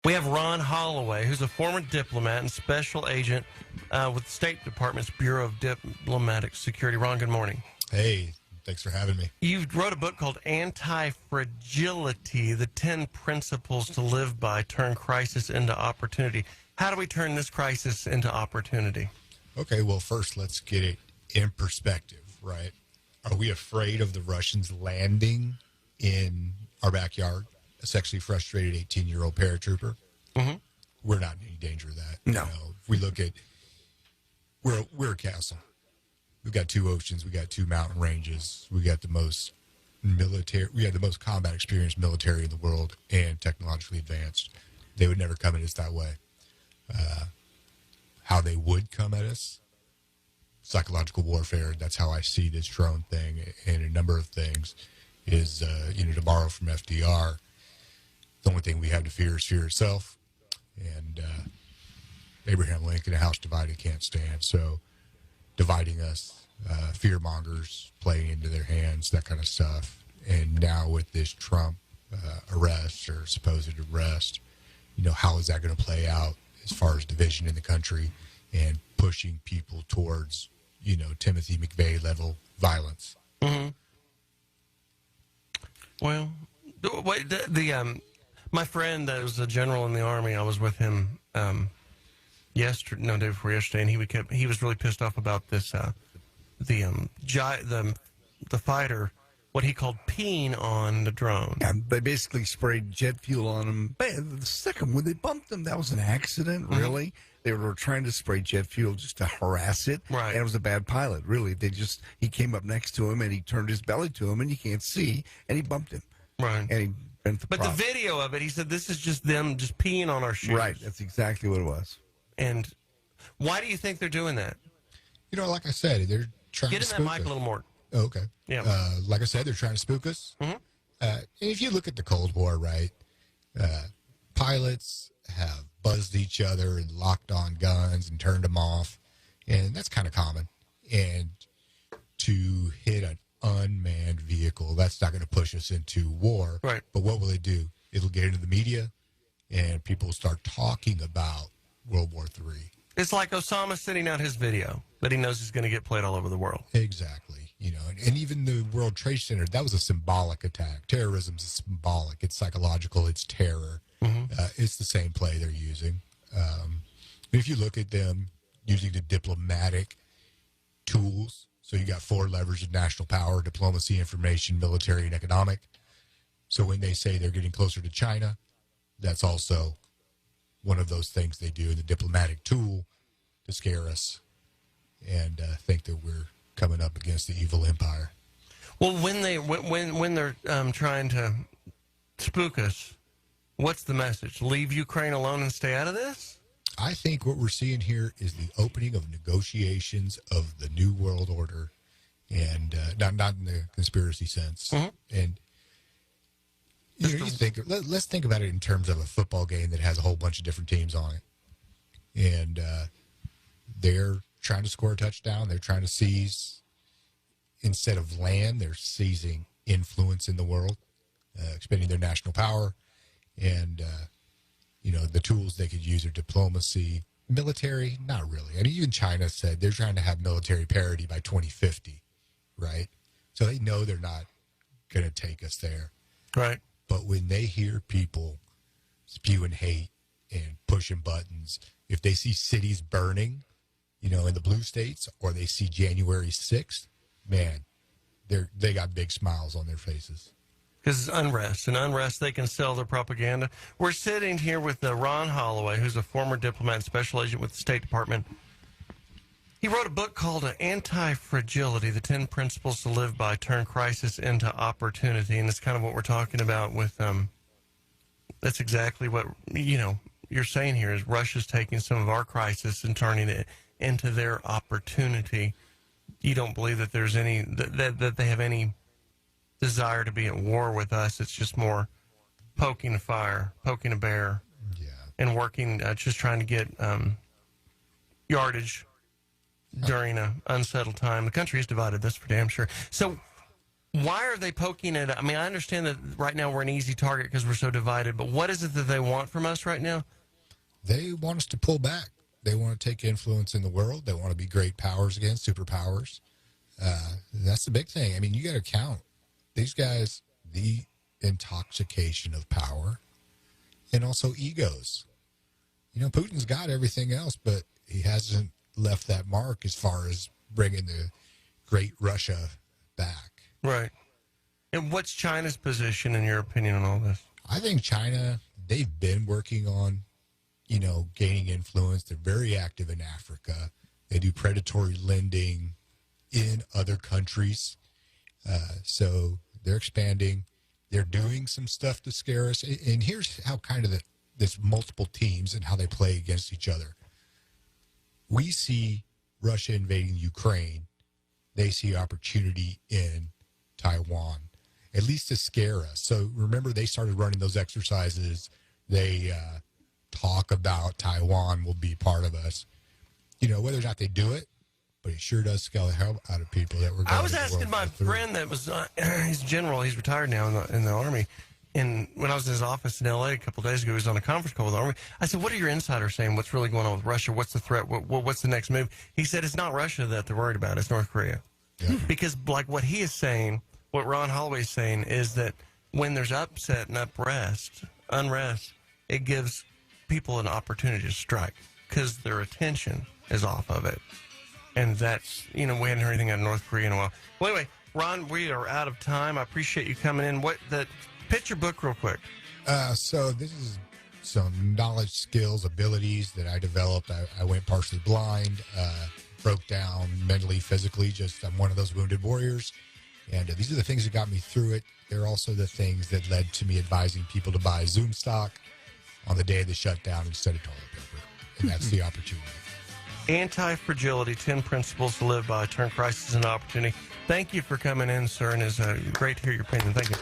We have Ron Holloway, who's a former diplomat and special agent with the State Department's Bureau of Diplomatic Security. Ron, good morning. Hey, thanks for having me. You wrote a book called Anti-Fragility, the 10 Principles to Live By, Turn Crisis into Opportunity. How do we turn this crisis into opportunity? Okay, well, first, let's get it in perspective, right? Are we afraid of the Russians landing in our backyard? A sexually frustrated 18-year-old paratrooper? Mm-hmm. We're not in any danger of that. No. If we look at, we're a castle. We've got two oceans. We got two mountain ranges. We got the most combat experienced military in the world and technologically advanced. They would never come at us that way. How they would come at us, psychological warfare. That's how I see this drone thing and a number of things is, to borrow from FDR, the only thing we have to fear is fear itself. And Abraham Lincoln, a house divided can't stand. So dividing us, fear mongers playing into their hands, that kind of stuff. And now with this Trump arrest or supposed arrest, how is that going to play out as far as division in the country and pushing people towards, Timothy McVeigh level violence? Mm-hmm. Well, my friend that was a general in the Army, I was with him day before yesterday, and he was really pissed off about this, the fighter, what he called peeing on the drone. Yeah, they basically sprayed jet fuel on him. The second when they bumped him, that was an accident, really. Mm-hmm. They were trying to spray jet fuel just to harass it. Right. And it was a bad pilot, really. He came up next to him and he turned his belly to him and you can't see, and he bumped him. Right. And he bent the But prop. the video of it, he said, this is just them just peeing on our shoes. Right. That's exactly what it was. And why do you think they're doing that? Like I said, they're trying Get to in that spook mic us. a little more. Oh, okay. Yeah. Like I said, they're trying to spook us. Mm-hmm. And if you look at the Cold War, right, pilots have buzzed each other and locked on guns and turned them off, and that's kind of common. And to hit an unmanned vehicle, that's not going to push us into war. Right. But what will it do? It'll get into the media, and people will start talking about World War III. It's like Osama sending out his video that he knows is going to get played all over the world. Exactly. And even the World Trade Center, that was a symbolic attack. Terrorism's symbolic. It's psychological. It's terror. Mm-hmm. It's the same play they're using. If you look at them using the diplomatic tools, so you got 4 levers of national power: diplomacy, information, military, and economic. So when they say they're getting closer to China, that's also one of those things they do in the diplomatic tool to scare us and think that we're coming up against the evil empire. Well, when they're trying to spook us, what's the message? Leave Ukraine alone and stay out of this? I think what we're seeing here is the opening of negotiations of the New World Order, and not in the conspiracy sense. Mm-hmm. And let's think about it in terms of a football game that has a whole bunch of different teams on it, and they're trying to score a touchdown. They're trying to seize, instead of land, they're seizing influence in the world, expending their national power, and the tools they could use are diplomacy, military. Not really. I mean, even China said they're trying to have military parity by 2050, right? So they know they're not going to take us there, right? But when they hear people spewing hate and pushing buttons, if they see cities burning, in the blue states, or they see January 6th, man, they got big smiles on their faces. Because it's unrest. And unrest, they can sell their propaganda. We're sitting here with Ron Holloway, who's a former diplomat and special agent with the State Department. He wrote a book called Anti-Fragility, the 10 Principles to Live By, Turn Crisis into Opportunity. And it's kind of what we're talking about with, that's exactly what, you're saying here is Russia's taking some of our crisis and turning it into their opportunity. You don't believe that there's any, that they have any desire to be at war with us. It's just more poking a fire, poking a bear, and working, just trying to get yardage during an unsettled time. The country is divided, that's for damn sure. So Why are they poking at? I mean, I understand that right now we're an easy target because we're so divided. But what is it that they want from us right now? They want us to pull back. They want to take influence in the world. They want to be great powers again, superpowers. That's the big thing. I mean, you got to count these guys, the intoxication of power and also egos. You know, Putin's got everything else, but he hasn't left that mark as far as bringing the great Russia back. Right. And what's China's position, in your opinion, on all this? I think China, they've been working on, gaining influence. They're very active in Africa. They do predatory lending in other countries. So they're expanding. They're doing some stuff to scare us. And here's how kind of this multiple teams and how they play against each other. We see Russia invading Ukraine. They see opportunity in Taiwan, at least to scare us. So remember, they started running those exercises. They talk about Taiwan will be part of us. Whether or not they do it, but it sure does scare the hell out of people that were going I was to the asking World my War III. friend that was, he's a general, he's retired now in the Army. And when I was in his office in L.A. a couple of days ago, he was on a conference call with the Army. I said, what are your insiders saying? What's really going on with Russia? What's the threat? What's the next move? He said, it's not Russia that they're worried about. It's North Korea. Yeah. Because like what he is saying, what Ron Holloway is saying is that when there's upset and unrest, it gives people an opportunity to strike because their attention is off of it. And that's, we hadn't heard anything out of North Korea in a while. Well, anyway, Ron, we are out of time. I appreciate you coming in. Pitch your book real quick. So this is some knowledge, skills, abilities that I developed. I went partially blind, broke down mentally, physically. I'm one of those wounded warriors. And these are the things that got me through it. They're also the things that led to me advising people to buy Zoom stock on the day of the shutdown instead of toilet paper. And that's the opportunity. Anti-fragility, 10 principles to live by, turn crisis into opportunity. Thank you for coming in, sir, and it's great to hear your opinion. Thank you.